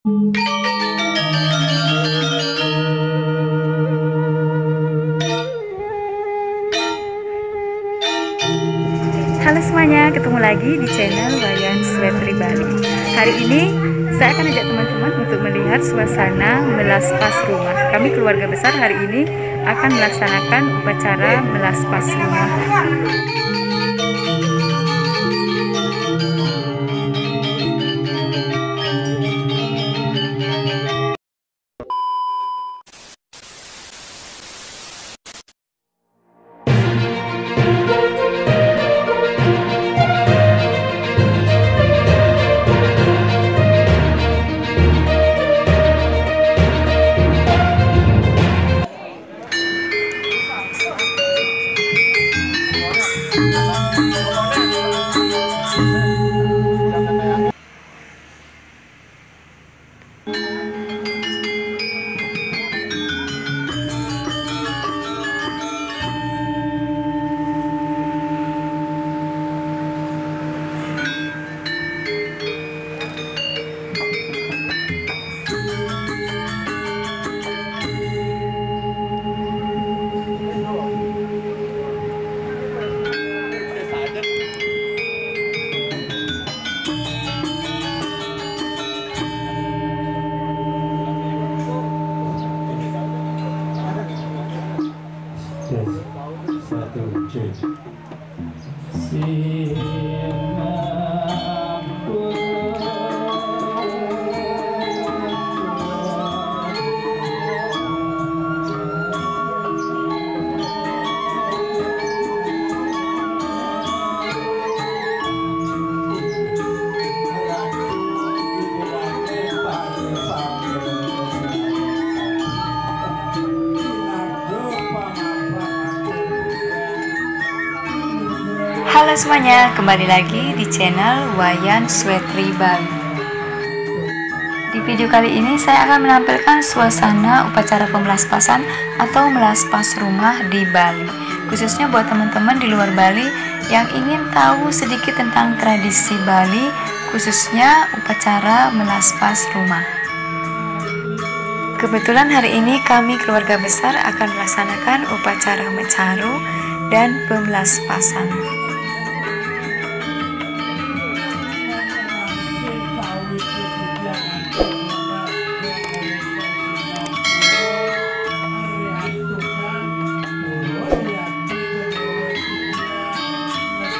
Halo semuanya, ketemu lagi di channel Wayan Sweetri Bali. Hari ini saya akan ajak teman-teman untuk melihat suasana melas pas rumah. Kami keluarga besar hari ini akan melaksanakan upacara melas pas rumah. Halo semuanya, kembali lagi di channel Wayan Sweetri Bali. Di video kali ini saya akan menampilkan suasana upacara pemelaspasan atau melas pas rumah di Bali, khususnya buat teman-teman di luar Bali yang ingin tahu sedikit tentang tradisi Bali, khususnya upacara melas pas rumah. Kebetulan hari ini kami keluarga besar akan melaksanakan upacara mecaru dan pemelaspasan.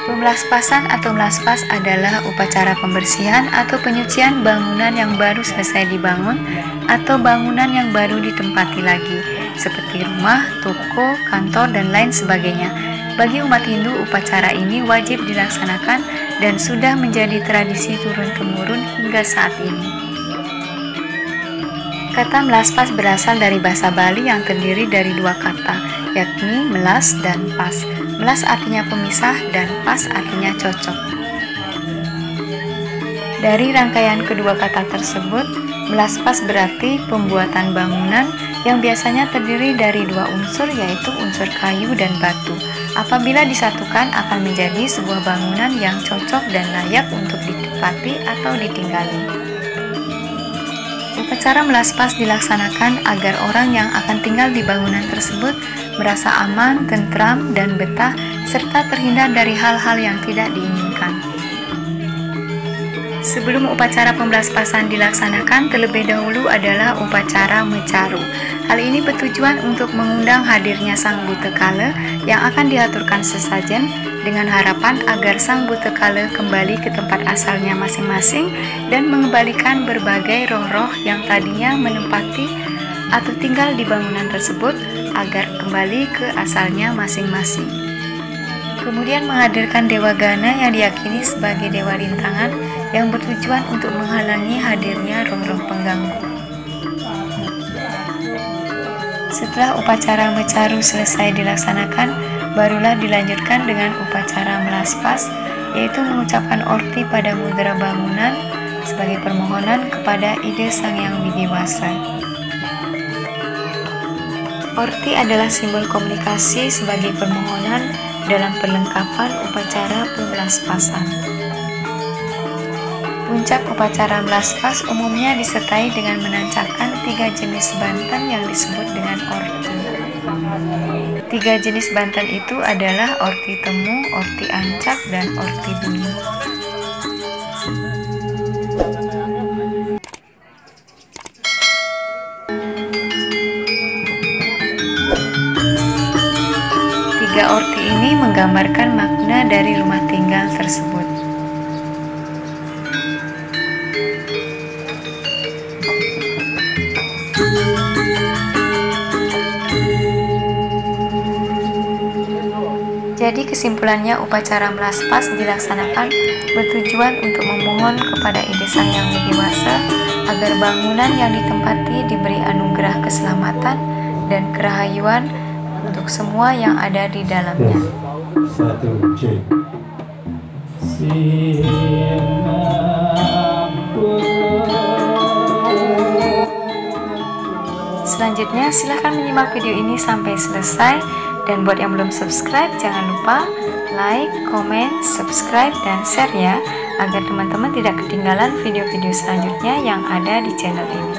Pemelaspasan atau melaspas adalah upacara pembersihan atau penyucian bangunan yang baru selesai dibangun atau bangunan yang baru ditempati lagi, seperti rumah, toko, kantor, dan lain sebagainya. Bagi umat Hindu, upacara ini wajib dilaksanakan dan sudah menjadi tradisi turun-temurun hingga saat ini. Kata melaspas berasal dari bahasa Bali yang terdiri dari dua kata, yakni melas dan pas. Melas artinya pemisah dan pas artinya cocok. Dari rangkaian kedua kata tersebut, melas pas berarti pembuatan bangunan yang biasanya terdiri dari dua unsur, yaitu unsur kayu dan batu. Apabila disatukan akan menjadi sebuah bangunan yang cocok dan layak untuk ditempati atau ditinggali. Upacara melas pas dilaksanakan agar orang yang akan tinggal di bangunan tersebut merasa aman, tentram, dan betah, serta terhindar dari hal-hal yang tidak diinginkan. Sebelum upacara pemelaspasan dilaksanakan, terlebih dahulu adalah upacara mecaru. Hal ini bertujuan untuk mengundang hadirnya Sang Butekala yang akan diaturkan sesajen dengan harapan agar Sang Butekala kembali ke tempat asalnya masing-masing dan mengembalikan berbagai roh-roh yang tadinya menempati atau tinggal di bangunan tersebut agar kembali ke asalnya masing-masing. Kemudian menghadirkan Dewa Gana yang diyakini sebagai dewa rintangan yang bertujuan untuk menghalangi hadirnya roh-roh pengganggu. Setelah upacara mecaru selesai dilaksanakan, barulah dilanjutkan dengan upacara melaspas, yaitu mengucapkan orti pada mudra bangunan sebagai permohonan kepada ide Sang Yang Widiwasa. Orti adalah simbol komunikasi sebagai permohonan dalam perlengkapan upacara pemelaspasan. Puncak upacara melaspas umumnya disertai dengan menancapkan 3 jenis banten yang disebut dengan orti. 3 jenis banten itu adalah orti temu, orti ancak, dan orti bunyi. Tiga orti ini menggambarkan makna dari rumah tinggal tersebut. Jadi kesimpulannya, upacara melaspas dilaksanakan bertujuan untuk memohon kepada Ide Sang Yang Widi Wasa agar bangunan yang ditempati diberi anugerah keselamatan dan kerahayuan untuk semua yang ada di dalamnya. Selanjutnya silahkan menyimak video ini sampai selesai, dan buat yang belum subscribe jangan lupa like, komen, subscribe, dan share ya, agar teman-teman tidak ketinggalan video-video selanjutnya yang ada di channel ini.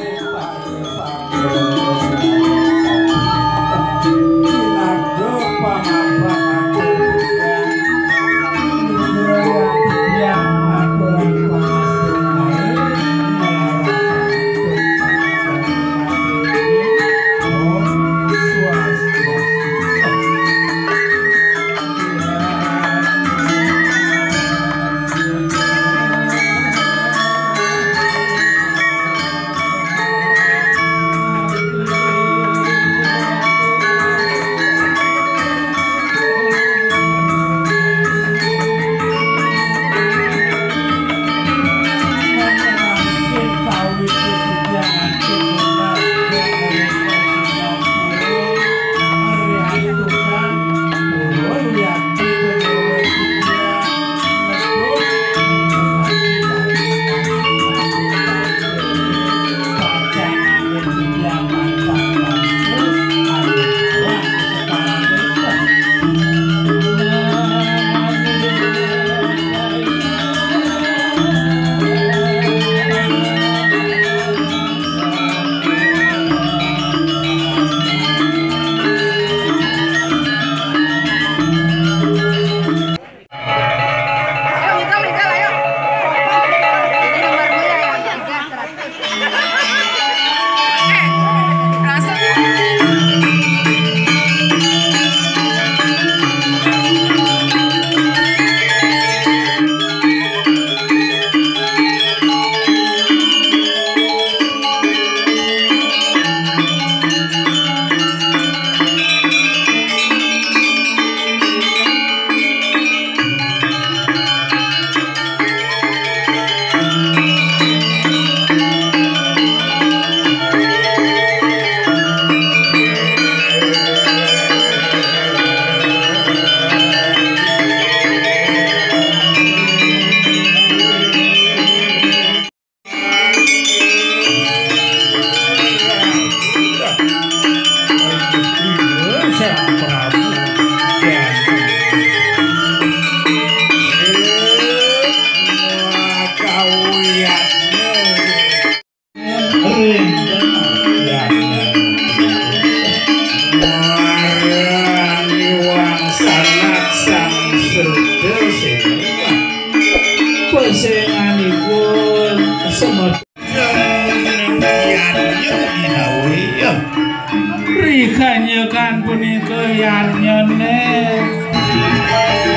Rikanyekan punika yanyene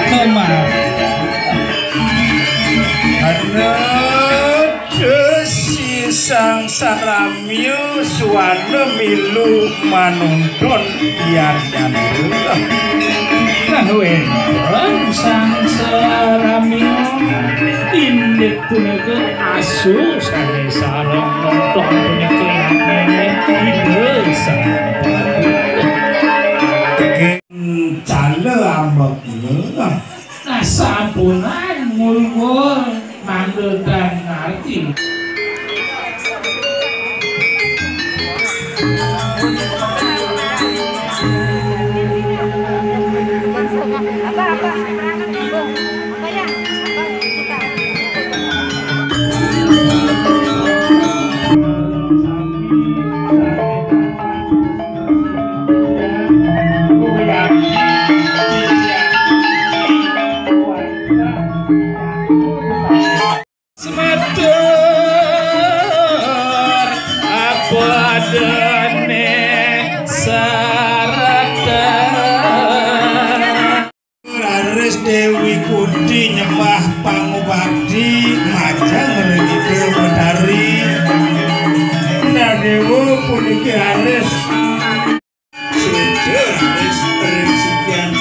kemar Desi sang saramyu suwana milu manungton yanyane Kahwen sang saramyu indit punika asu sane sareng nonton punika yanyene ide sang Cale ambek nah sampunan mulmul mandul dan ngerti apa wadene sarata Raris Dewi Kudi nyembah pangubadi majang ngredite Betari Nadewo puniki Haris Sejo Haris sekian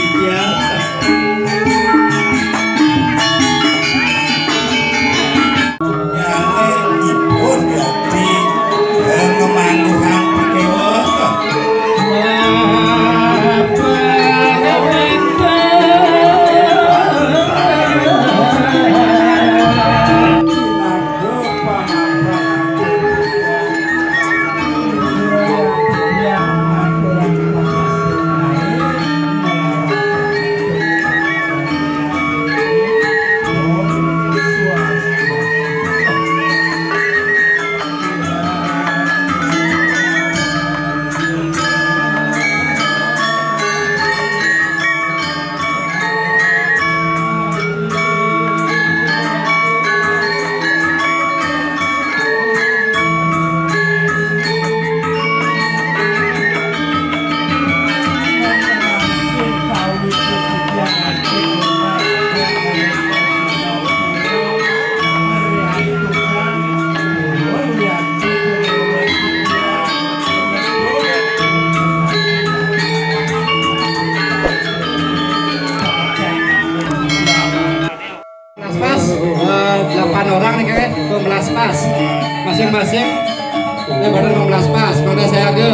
pas masing-masing badan 15 pas pada saya ke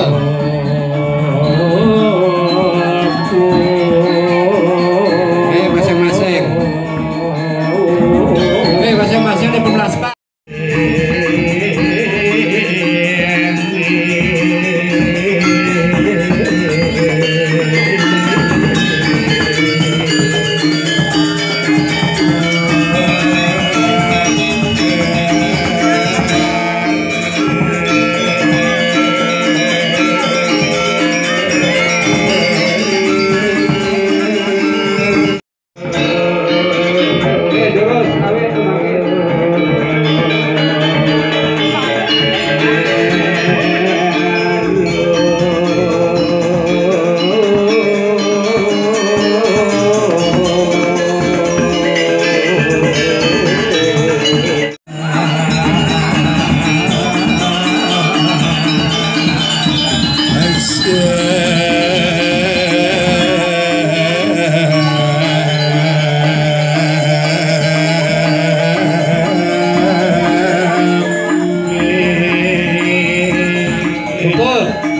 masing-masing masing-masing 15 pas betul